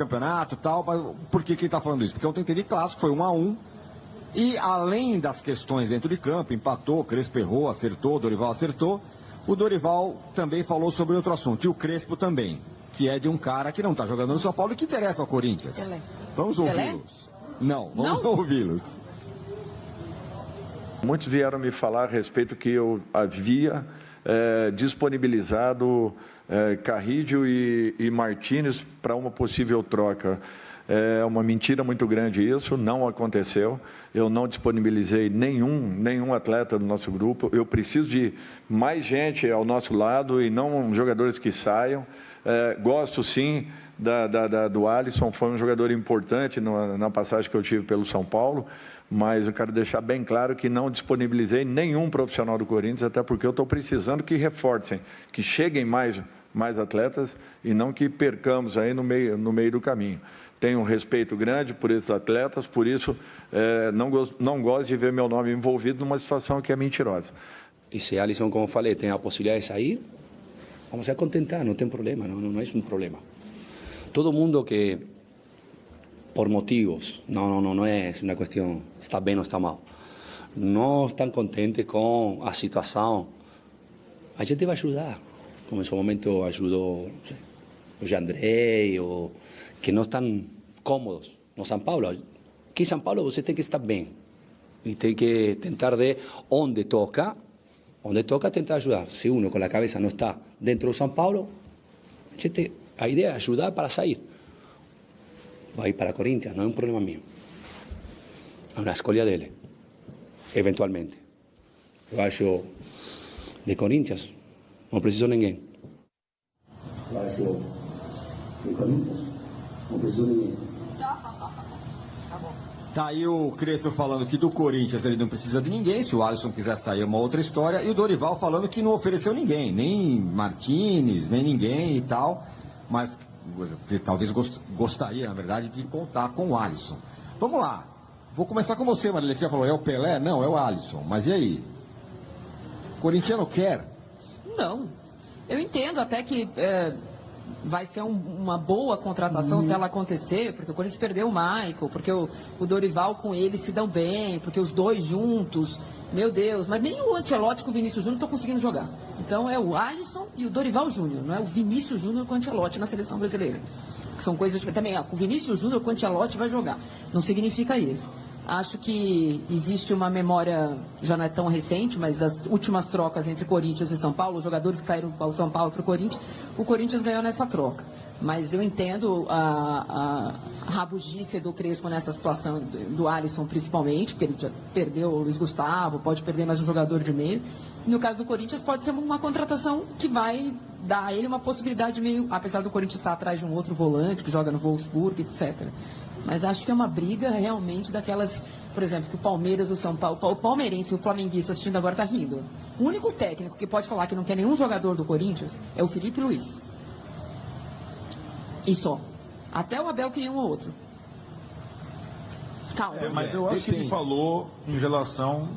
campeonato e tal, mas por que ele está falando isso? Porque ontem teve clássico, foi 1-1, e além das questões dentro de campo, empatou, Crespo errou, acertou, Dorival acertou, o Dorival também falou sobre outro assunto, e o Crespo também, que é de um cara que não está jogando no São Paulo e que interessa ao Corinthians. Pelé. Vamos ouvi-los. Não, vamos ouvi-los. Muitos vieram me falar a respeito que eu havia disponibilizado Carrillo e Martínez para uma possível troca. É uma mentira muito grande isso, não aconteceu. Eu não disponibilizei nenhum atleta do nosso grupo. Eu preciso de mais gente ao nosso lado e não jogadores que saiam. Gosto sim do Alisson, foi um jogador importante na passagem que eu tive pelo São Paulo, mas eu quero deixar bem claro que não disponibilizei nenhum profissional do Corinthians, até porque eu estou precisando que reforcem, que cheguem mais atletas e não que percamos aí no meio do caminho. Tenho um respeito grande por esses atletas, por isso não gosto de ver meu nome envolvido numa situação que é mentirosa. E se Alisson, como falei, tem a possibilidade de sair, vamos a contentar, não tem problema, não é um problema. Todo mundo que, por motivos, não é uma questão está bem ou está mal, não estão contentes com a situação, a gente vai ajudar, como em seu momento ajudou o Jandrei, ou que não estão cômodos no São Paulo. Aqui em São Paulo você tem que estar bem e tem que tentar de onde toca tentar ajudar. Se uno com a cabeça não está dentro do São Paulo, a ideia é ajudar para sair. Vai para Corinthians, não é um problema meu. É uma escolha dele, eventualmente. Eu acho de Corinthians, não preciso de ninguém. Eu acho de Corinthians, não preciso de ninguém. Tá aí o Crespo falando que do Corinthians ele não precisa de ninguém, se o Alisson quiser sair é uma outra história, e o Dorival falando que não ofereceu ninguém, nem Martínez, nem ninguém e tal, mas talvez gostaria, na verdade, de contar com o Alisson. Vamos lá, vou começar com você, Marília, que já falou, é o Pelé? Não, é o Alisson, mas e aí? O corintiano quer? Não, eu entendo até que vai ser uma boa contratação se ela acontecer, porque o Corinthians perdeu o Michael, porque o Dorival com ele se dão bem, porque os dois juntos, meu Deus, mas nem o Ancelotti com o Vinícius Júnior estão conseguindo jogar. Então é o Alisson e o Dorival Júnior, não é o Vinícius Júnior com o Ancelotti na seleção brasileira. Que são coisas que também, com o Vinícius Júnior com o Ancelotti vai jogar. Não significa isso. Acho que existe uma memória, já não é tão recente, mas das últimas trocas entre Corinthians e São Paulo, os jogadores que saíram do São Paulo para o Corinthians ganhou nessa troca. Mas eu entendo a rabugice do Crespo nessa situação, do Alisson principalmente, porque ele já perdeu o Luiz Gustavo, pode perder mais um jogador de meio. No caso do Corinthians, pode ser uma contratação que vai dar a ele uma possibilidade meio, apesar do Corinthians estar atrás de um outro volante que joga no Wolfsburg, etc. Mas acho que é uma briga realmente daquelas, por exemplo, que o Palmeiras, o São Paulo, o palmeirense e o flamenguista assistindo agora está rindo. O único técnico que pode falar que não quer nenhum jogador do Corinthians é o Felipe Luiz. E só. Até o Abel queria um ou outro. Calma. Mas eu acho que ele falou em relação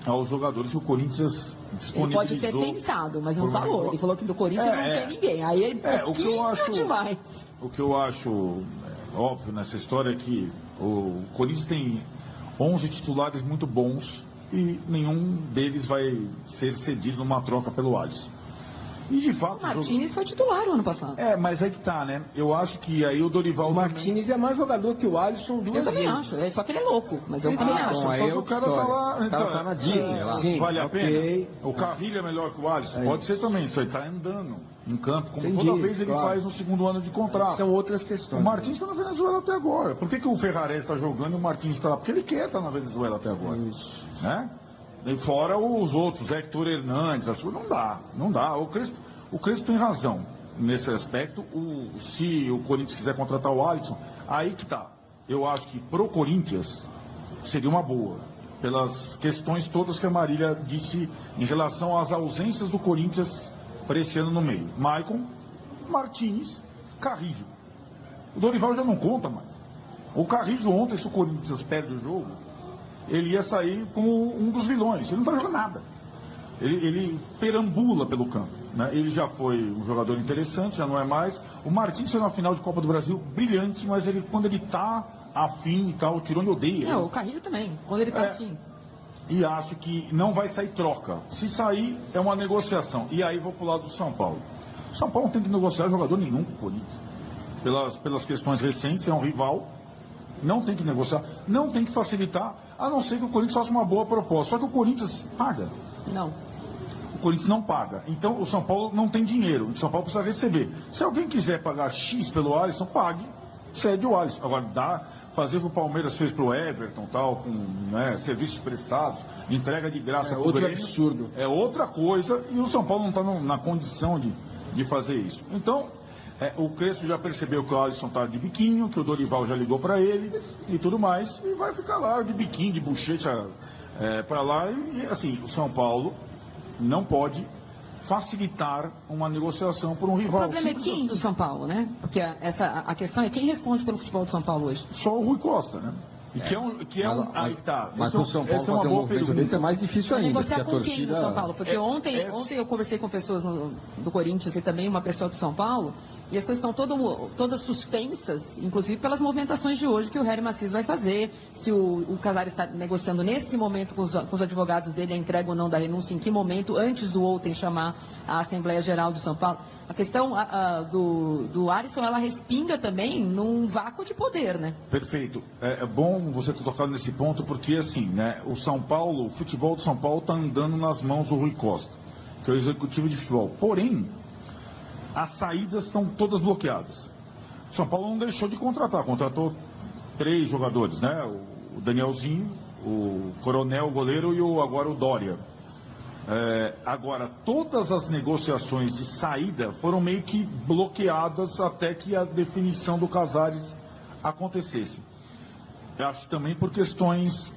aos jogadores que o Corinthians disponibilizou. Ele pode ter pensado, mas não falou. Ele falou que do Corinthians não quer ninguém. Aí é o que eu acho demais. O que eu acho óbvio nessa história é que o Corinthians tem 11 titulares muito bons e nenhum deles vai ser cedido numa troca pelo Alisson. E de fato... O Martínez foi titular o ano passado. Mas aí que tá, né? Eu acho que aí o Dorival... O Martínez também é mais jogador que o Alisson duas Eu também vezes. acho, só que ele é louco, mas eu também acho. Só que o cara tá lá... O cara tá na Disney lá. Sim, vale a okay. pena? O Carrilho é melhor que o Alisson? Pode ser também, isso aí tá andando em campo, como Entendi, toda vez ele claro. faz no segundo ano de contrato. São outras questões. O Martins está na Venezuela até agora. Por que o Ferrares está jogando e o Martins está lá? Porque ele quer estar na Venezuela até agora. Isso. Né? E fora os outros, Héctor Hernandes, não dá. O Crespo tem razão nesse aspecto. Se o Corinthians quiser contratar o Alisson, aí que tá. Eu acho que pro Corinthians seria uma boa, pelas questões todas que a Marília disse em relação às ausências do Corinthians para esse ano no meio. Maicon, Martínez, Carrillo. O Dorival já não conta mais. O Carrillo ontem, se o Corinthians perde o jogo, ele ia sair como um dos vilões. Ele não está jogando nada. Ele perambula pelo campo. né? Ele já foi um jogador interessante, já não é mais. O Martins foi na final de Copa do Brasil brilhante, mas ele, quando ele está afim e tal, o Tironi odeia. O Carrilho também, quando ele está afim. E acho que não vai sair troca. Se sair, é uma negociação. E aí vou para o lado do São Paulo. O São Paulo não tem que negociar jogador nenhum com o Corinthians. Pelas questões recentes, é um rival. Não tem que negociar, não tem que facilitar, a não ser que o Corinthians faça uma boa proposta. Só que o Corinthians paga. Não. O Corinthians não paga. Então o São Paulo não tem dinheiro. O São Paulo precisa receber. Se alguém quiser pagar X pelo Alisson, pague, cede o Alisson. Agora, fazer o que o Palmeiras fez para o Everton, tal, com, né, serviços prestados, entrega de graça pro outro Grêmio, absurdo. É outra coisa, e o São Paulo não está na condição de fazer isso. Então, o Crespo já percebeu que o Alisson está de biquinho, que o Dorival já ligou para ele e tudo mais, e vai ficar lá de biquinho, de bochecha para lá. E assim, o São Paulo não pode facilitar uma negociação por um rival. O problema é quem do São Paulo, né? Porque a questão é quem responde pelo futebol do São Paulo hoje. Só o Rui Costa, né? E aí tá. Mas para o São Paulo fazer um movimento desse é mais difícil ainda. Negociar com torcida... quem do São Paulo? Porque ontem eu conversei com pessoas do Corinthians e também uma pessoa do São Paulo, e as coisas estão todas suspensas, inclusive pelas movimentações de hoje que o Harry Macias vai fazer, se o Casares está negociando nesse momento com os advogados dele a entrega ou não da renúncia, em que momento, antes do ontem chamar a Assembleia Geral do São Paulo. A questão do Alisson, ela respinga também num vácuo de poder, né? Perfeito. É bom você ter tocado nesse ponto, porque assim, né, o futebol do São Paulo está andando nas mãos do Rui Costa, que é o executivo de futebol. Porém, as saídas estão todas bloqueadas. O São Paulo não deixou de contratou 3 jogadores, né? O Danielzinho, o Coronel, o goleiro, e agora o Dória. Agora, todas as negociações de saída foram meio que bloqueadas até que a definição do Casares acontecesse. Eu acho também por questões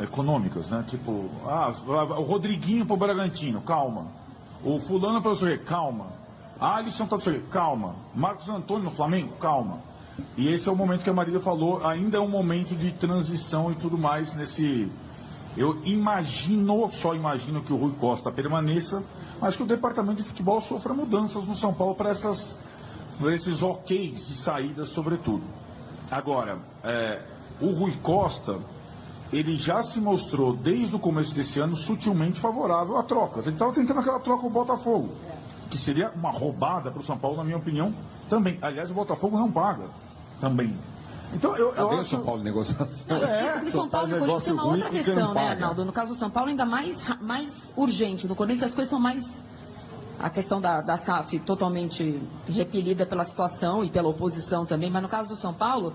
econômicas, né? Tipo, o Rodriguinho para o Bragantino, calma. O fulano para o Sorê, calma. Alisson para o Sorê, calma. Marcos Antônio no Flamengo, calma. E esse é o momento que a Marília falou, ainda é um momento de transição e tudo mais nesse... Eu só imagino que o Rui Costa permaneça, mas que o departamento de futebol sofra mudanças no São Paulo para esses OKs de saída, sobretudo. Agora, o Rui Costa, ele já se mostrou, desde o começo desse ano, sutilmente favorável a trocas. Ele estava tentando aquela troca com o Botafogo, que seria uma roubada para o São Paulo, na minha opinião, também. Aliás, o Botafogo não paga também. Então, eu acho... o São Paulo negociação. Porque São Paulo e o Corinthians tem uma outra questão, né, Arnaldo? No caso do São Paulo, ainda mais urgente. No Corinthians, as coisas são mais... A questão da SAF totalmente repelida pela situação e pela oposição também, mas no caso do São Paulo,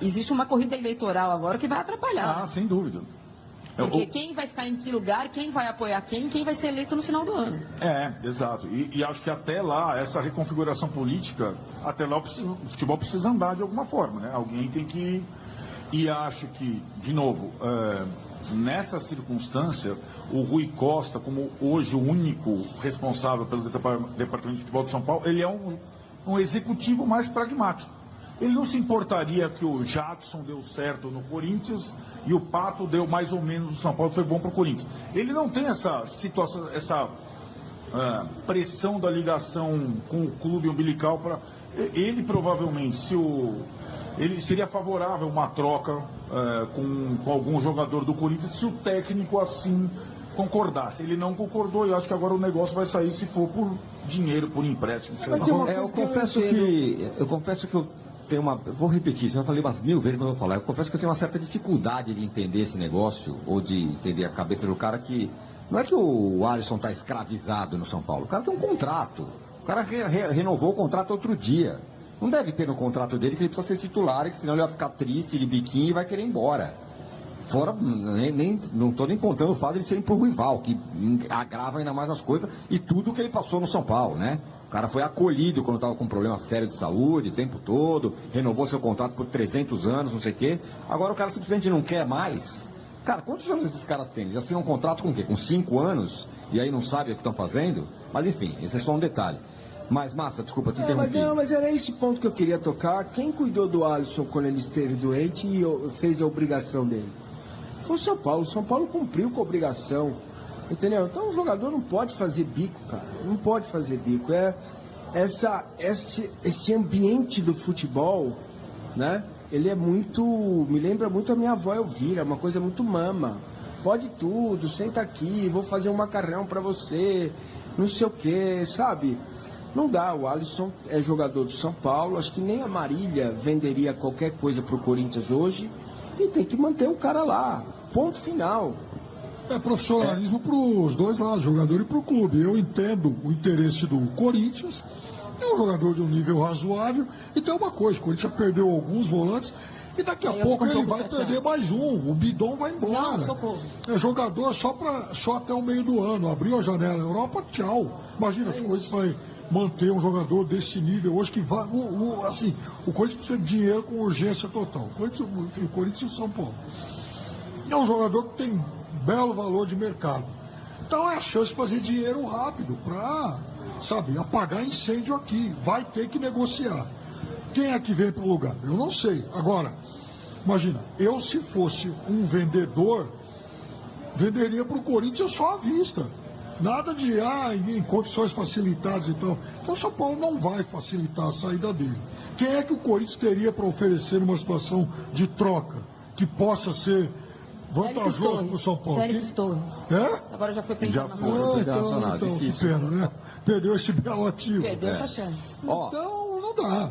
existe uma corrida eleitoral agora que vai atrapalhar. Sem dúvida. Porque quem vai ficar em que lugar, quem vai apoiar quem vai ser eleito no final do ano. Exato. E acho que até lá, essa reconfiguração política, até lá o futebol precisa andar de alguma forma, né? Alguém tem que... E acho que, de novo, nessa circunstância, o Rui Costa, como hoje o único responsável pelo Departamento de Futebol de São Paulo, ele é um executivo mais pragmático. Ele não se importaria que o Jadson deu certo no Corinthians e o Pato deu mais ou menos no São Paulo, foi bom para o Corinthians. Ele não tem essa situação, essa pressão da ligação com o clube umbilical para... Ele provavelmente, ele seria favorável a uma troca com algum jogador do Corinthians se o técnico assim concordasse. Ele não concordou e eu acho que agora o negócio vai sair se for por dinheiro, por empréstimo. Eu confesso que eu tenho eu vou repetir, já falei umas 1000 vezes, mas eu vou falar. Eu confesso que eu tenho uma certa dificuldade de entender esse negócio, ou de entender a cabeça do cara que... Não é que o Alisson está escravizado no São Paulo. O cara tem um contrato. O cara renovou o contrato outro dia. Não deve ter no contrato dele que ele precisa ser titular, e que senão ele vai ficar triste de biquinho e vai querer ir embora. Fora, não estou nem contando o fato de ele ser pro rival, que agrava ainda mais as coisas, e tudo que ele passou no São Paulo, né? O cara foi acolhido quando estava com um problema sério de saúde o tempo todo, renovou seu contrato por 300 anos, não sei o quê. Agora o cara simplesmente não quer mais. Cara, quantos anos esses caras têm? Eles assinam um contrato com o quê? Com 5 anos? E aí não sabem o que estão fazendo? Mas enfim, esse é só um detalhe. Mas, Massa, desculpa te interromper. Mas era esse ponto que eu queria tocar. Quem cuidou do Alisson quando ele esteve doente e fez a obrigação dele? Foi o São Paulo. O São Paulo cumpriu com a obrigação. Entendeu? Então o jogador não pode fazer bico, cara. Não pode fazer bico. Este ambiente do futebol, né? Ele é muito. Me lembra muito a minha avó Elvira, uma coisa muito mama. Pode tudo, senta aqui, vou fazer um macarrão pra você, não sei o que, sabe? Não dá, o Alisson é jogador do São Paulo, acho que nem a Marília venderia qualquer coisa pro Corinthians hoje e tem que manter o cara lá. Ponto final. É profissionalismo para os dois lados, jogador e para o clube. Eu entendo o interesse do Corinthians, é um jogador de um nível razoável, e tem uma coisa, o Corinthians perdeu alguns volantes, e daqui a pouco ele vai perder mais um, o Bidon vai embora. Não, socorro. É jogador só até o meio do ano, abriu a janela na Europa, tchau. Imagina, se o Corinthians vai manter um jogador desse nível hoje que vai, assim, o Corinthians precisa de dinheiro com urgência total. O Corinthians e o São Paulo. É um jogador que tem belo valor de mercado. Então é a chance de fazer dinheiro rápido para, sabe, apagar incêndio aqui. Vai ter que negociar. Quem é que vem para o lugar? Eu não sei. Agora, imagina, eu se fosse um vendedor, venderia para o Corinthians só à vista. Nada de, em condições facilitadas e tal. Então o São Paulo não vai facilitar a saída dele. Quem é que o Corinthians teria para oferecer numa situação de troca que possa ser vantajoso para o São Paulo? Félix Torres. É? Agora já foi para Já internacional. foi. Então, que Difícil. pena, né? Perdeu esse belo ativo. Perdeu essa chance. Ó. Então, não dá.